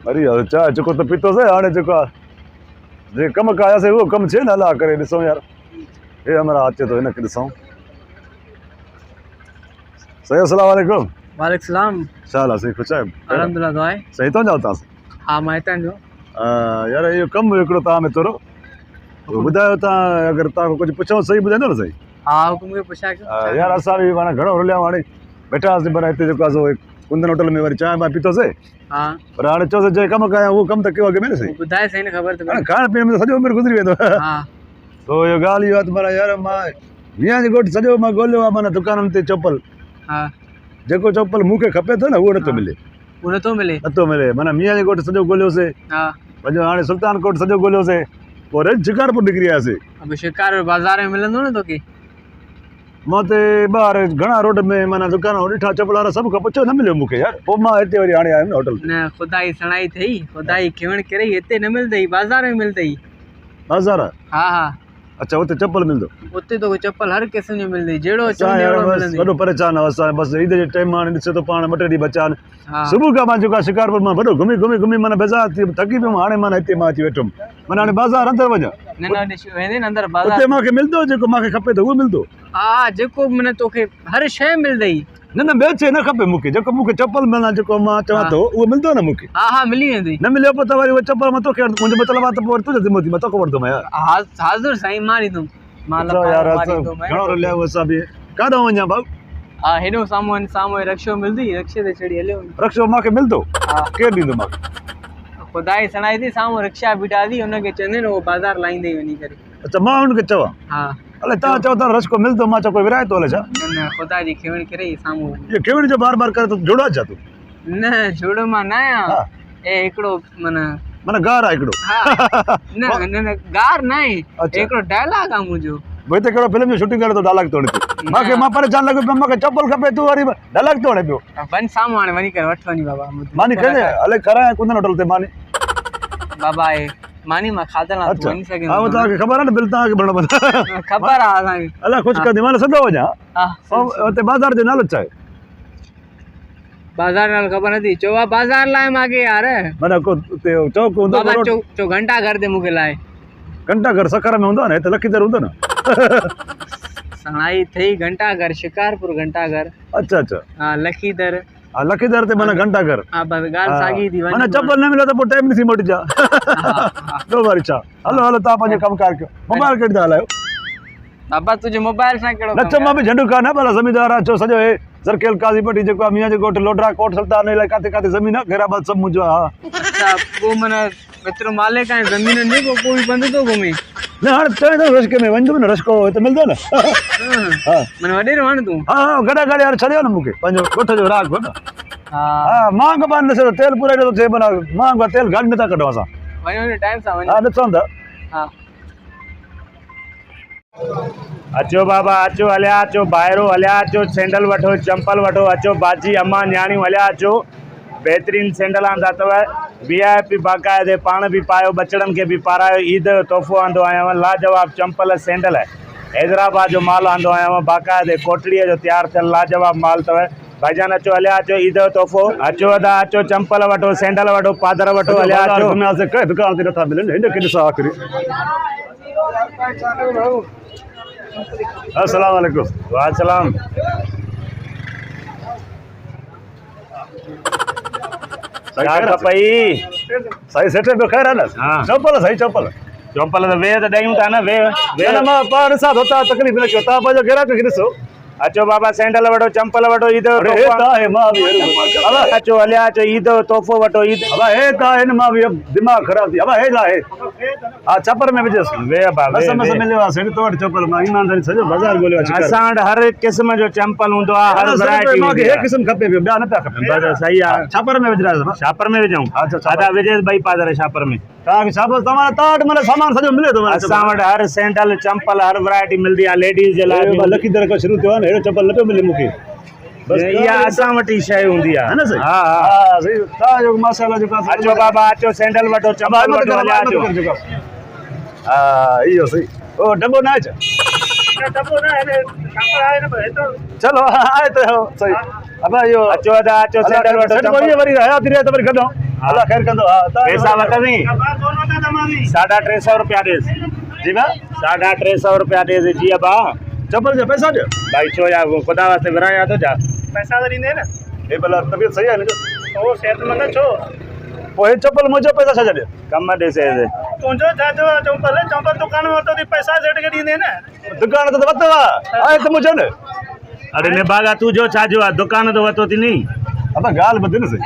अरे यार चाय जेको त पीतो से हाणे जेको जे कम कयासीं उहो कम छे न हला करे ॾिसूं यार हे हमारा अचे तो हिनखे ॾिसूं सही अस्सलाम वालेकुम वालेकुम सलाम छा हाल आहे सही ख़ुशि आहियो अलहमदुलिल्लाह दुआ आहे सही तो जाओ तव्हां हा मां हितां जो यार इहो कमु हिकिड़ो तव्हां में तुरो ॿुधायो तव्हां अगरि तव्हां कुझु पुछो सही ॿुधाईंदो न सही हा हुकुम खे पुछा कयो यार असां बि माना घणो रुलिया हाणे वेठा हुआसीं पर हिते जेको आहे सो कुंदन होटल में वरी चांहि वांहि पीतोसीं हा पर हाणे चयोसीं जे कमु कयां उहो कमु त कयो अॻु में न सही ॿुधाए सही न ख़बर हाणे खाइण पीअण में त सॼो उमिरि गुज़री वेंदो हा तो इहो ॻाल्हि इहो आहे त माना यार मां मीआं जे घोटु सॼो मां ॻोल्हियो आहे माना दुकाननि ते चप्पल हा जेको चप्पल मूंखे खपे थो न उहो नथो मिले उहो नथो मिले माना मीआं जे घोटु सॼो ॻोल्हियोसीं हा वञो हाणे सुल्तान कोट सॼो ॻोल्हियोसीं पोइ रेड शिकारपुर निकिरी आयासीं अब शिकार बाज़ार में मिलंदो न तोखे मां ते ॿाहिर घणा रोड में माना दुकान ॾिठा चप्पल वारा सभु खां पुछो न मिलियो मूंखे यार पोइ मां हिते वरी हाणे आयुमि न होटल न ख़ुदा जी सणाई अथई ख़ुदा जी खिवण करे हिते न मिलंदई बाज़ार में मिलंदई बाज़ार हा हा अच्छा हुते चप्पल मिलंदो उते तोखे चप्पल हर क़िस्म जी मिलंदी जहिड़ो असां चवंदे यार अहिड़ो बसि मिलंदी वॾो परेशान आहे असां बसि ईद जे टाइम हाणे ॾिसे थो पाण ॿ टे ॾींहं बचा आहिनि हा सुबुह खां मां जेको आहे शिकारपुर मां वॾो घुमी घुमी घुमी माना बेज़ार थी थकी पियुमि हाणे माना हिते मां अची वेठुमि माना हाणे बाज़ार अंदरि वञा न न ॾिस वेंदे न अंदरि उते बाज़ार मूंखे मिलंदो जेको मूंखे खपे त उहो मिलंदो हा जेको माना तोखे हर शइ मिलंदई न न ॿिए शइ न खपे मूंखे जेको मूंखे चप्पल मिलंदा जेको मां चवां थो उहो मिलंदो न मूंखे हा हा मिली वेंदी न मिलियो पोइ त वरी उहो चप्पल मां तोखे मुंहिंजो मतिलबु आहे त पोइ वरी तुंहिंजो ज़िम्मो थी मां तोखे वठंदुमि यार हाज़ुर साईं मां ॾींदुमि यार घणो रुलिया असां बि काॾो वञा भाऊ हा हेॾो साम्हूं साम्हूं रक्षो मिलंदी रक्षे ते चढ़ी हलियो रक्षो मूंखे मिलंदो हा केरु ॾींदो मूंखे ख़ुदा जी सणाई थी साम्हूं रिक्शा बीठा थी हुनखे चवंदे न उहो बाज़ार लाहींदे वञी करे अच्छा मां हुनखे चवां हा अलाए तव्हां चओ था रक्षो मिलंदो मां चओ कोई विराए थो हले छा न न ख़ुदा जी खिवण करे ई साम्हूं इहो खिवण जो बार बार करे तो जोड़ा छा तूं न जोड़ मां न आहियां ए हिकिड़ो माना गार आहे हिकिड़ो हा न न गार न आहे हिकिड़ो डायलॉग आहे मुंहिंजो भई हिते कहिड़ो फिल्म जो शूटिंग करे थो डायलॉग थो हणे पियो मूंखे मां परेशान लॻो पियो मूंखे चप्पल खपे तूं वरी डायलॉग थो हणे पियो वञ साम्हूं हाणे वञी करे वठ वञी बाबा मानी कजे हले करायां कुंदन होटल ते मानी बाबा आहे मानी मां खाधल आहे तूं वञी हा सघे तव्हांखे ख़बर आहे न बिल तव्हांखे भरणो पवंदो ख़बर आहे असांखे अलाए ख़ुशि कंदी मां सदो वञा हा हुते बाज़ार जो नालो छा आहे बाज़ार नाल ख़बर नथी चओ आहे बाज़ार लाइ मांखे यार माना को उते चौक हूंदो बाबा चो घंटा घर दे मूंखे लाइ घंटा घर सखर में हूंदो न हिते लखीदर हूंदो न सणाई थई घंटा घर शिकारपुर घंटा घर अच्छा अच्छा हा लखीदर हा लखीदर ते माना घंटा घर हा बस ॻाल्हि साॻी थी वञे माना चप्पल न मिले त पोइ टाइम ॾिसी मोटी जा ॿियो वरी छा हलो हलो तव्हां पंहिंजो कमकार कयो मोबाइल केॾी था हलायो बाबा तुंहिंजे मोबाइल सां कहिड़ो न चओ मां बि झंडू कान भला ज़मीनदार आहे छो सॼो हे ज़रखेल काज़ी पट्टी जेको आहे मीआं जे ॻोठु लोडरा कोट सुल्तान इलाही काथे काथे ज़मीन आहे घेराबाद सभु मुंहिंजो आहे हा अच्छा पोइ माना एतिरो मालिक आहे ज़मीननि जो पोइ कोई बंदि थो घुमे न हाणे चवे थो रशके में वञिजो न रशको हिते मिलंदो न हा माना वॾेरो हाणे तूं हा हा गॾा गाड़ी हाणे छॾियो न मूंखे पंहिंजो ॻोठ जो राग हो न हा हा महांगो पाण ॾिसो तेल पूरे थो थिए माना महांगो तेल गाॾी नथा कढूं असां वञो टाइम सां वञो हा ॾिसो था हा अचो बाबा अचो हलिया अचो ॿाहिरो हलिया अचो सैंडल वठो चंपल वठो अचो बाजी अम्मा न्याणियूं हलिया अचो बहितरीन सैंडल आंदा अथव VIP बाक़ाइदे पाण बि पायो बचड़नि खे बि पारायो ईद जो तोहफ़ो आंदो आहियां लाजवाब चंपल सैंडल हैदराबाद जो माल आंदो आहियां बाक़ाइदे कोटड़ीअ जो तयारु थियल लाजवाब माल अथव भाईजान अचो हलिया अचो ईद जो तोहफ़ो अचो अदा अचो चंपल वठो सैंडल वठो पादर वठो हलिया अचो कंहिं दुकान ते नथा मिलनि हिनखे ॾिसो आख़िरी अस्सलाम वालेकुम वासलाम खपई साईं सेठ पियो ख़ैर आहे न हा चंपल साईं चंपल चंपल त वेह त ॾियूं था न वेह मां पाण ॾिसां थो तव्हां तकलीफ़ न कयो तव्हां पंहिंजो ग्राहक खे ॾिसो अचो बाबा सैंडल वठो चंपल वठो ईद जो अरे हे तोहफ़ो तव्हां हे मां बि अचो हलिया अचो ईद जो तोहफ़ो वठो ईद अब हे तव्हां हिन मां बि दिमाग़ ख़राब थी अब हे ला हे हा छपर में विझोसि वेह बा असां में मिलियो आहे सेठ तो वटि चंपल मां ईमानदारी सॼो बाज़ार ॻोल्हियो आहे असां वटि हर क़िस्म जो चंपल हूंदो आहे हर वैरायटी मूंखे हे क़िस्म खपे पियो ॿिया न पिया खपनि सही आहे छपर में विझरायो छापर में विझूं अच्छा, छापर। अदा विझेसि ॿई पादर छापर में तव्हांखे शाबाश तव्हां वटि माना सामान सॼो मिले थो असां वटि हर सैंडल चंपल हर वैरायटी मिलंदी आहे लेडीज़ जे लाइ बि। लखीदर खां शुरू थियो आहे न अहिड़ो चंपल न पियो मिले मूंखे इहा असां वटि ई शइ हूंदी आहे है न सही हा हा हा सही तव्हांजो माशाल्लाह जेको आहे अचो बाबा अचो सैंडल वठो चंपल वठो हलिया अचो हा इहो सही ओ डबो न आहे छा चलो आहे त सही अब यो अचो दादा अचो सैंडल वठो सेठ चंपल ये वरी हयात रे त वरी कढो अल्लाह खैर कंदो हां पैसा वठंदी 350 रुपया ॾेस जी बा 350 रुपया ॾेस जी बा चप्पल जो पैसा दे भाई छो या खुदा वास्ते विराया तो जा पैसा तो ॾींदे न ए भला तबीयत सही है न ओ सेहतमंद छो पोइ चप्पल मुंहिंजो पैसा छा छॾे कम ॾेसे तुंहिंजो छा जो चंपल दुकान में वरितो थी पैसा सेठ खे ॾींदे न दुकान ते वरितो आहे आहे त मुंहिंजो न अरे निभागा तू जो छा जो आहे दुकान तो वरितो थी नी अब ॻाल्हि ॿुध न सही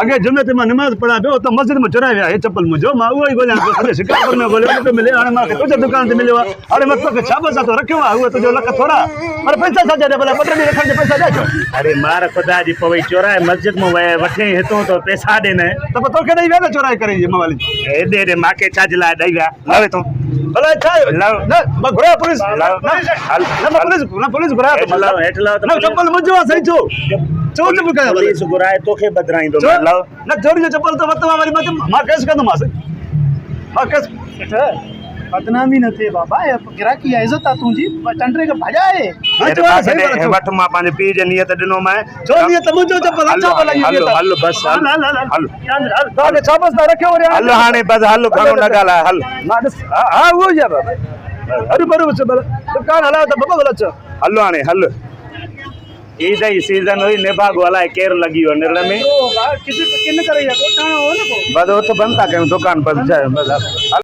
अॻे जुमे ते मां नमाज़ पढ़ा पियो त मस्जिद में चुराए विया हे चप्पल मुंहिंजो मां उहो ई ॻोल्हियां पियो सॼे शिकारपुर में ॻोल्हियो न पियो मिले हाणे मूंखे तुंहिंजे दुकान ते मिलियो आहे हाणे मां तोखे छा बसा तो रखियो आहे उहो तुंहिंजो लख थोरा पर पैसा छा ॾे भला 15 ॾींहं रखण जो पैसा ॾे छो अरे मार खुदा जी पवई चोराए मस्जिद में वए वठे हितों तो पैसा ॾे न त पोइ तोखे ॾेई विया न चोराए करे इहे मवाली हेॾे ॾे मांखे छा जे लाइ ॾेई विया लवे तूं भला छा आहे? लव। न मां घुराया पुलिस लव। न मां पुलिस घुराया हेठि लव हेठि लव न चप्पल मुंहिंजो आहे सही छो चो चुप कया पुलिस घुराए तोखे बदिराईंदो चो लव न चोरी जो चप्पल त वरितो आहे वरी मां केस कंदोमांसि मां केस बदनामी न थिए बाबा गिराकी आहे इज़त आहे तुंहिंजी चंडरे खे भॼाए हेॾे मांखे वठ मां पंहिंजे पीउ जे नियत ॾिनो मैं छो नियत मुंहिंजो चप्पल हलो चप्पल हलो हलो बस हल हल तव्हांखे छा बस रखियो वरी हलो हाणे बस हलो घणो न ॻाल्हाए हल मां ॾिस हा उहो ई आहे बाबा अरे बरो दुकान हलायो त बाबा भला अचो हलो हाणे हल ईद जी सीज़न हुई निभागो हलाए केरु लॻी वियो निर में किसी किन करे या कोठाणो हो न को बस उहो त बंदि था कयूं दुकान बंदि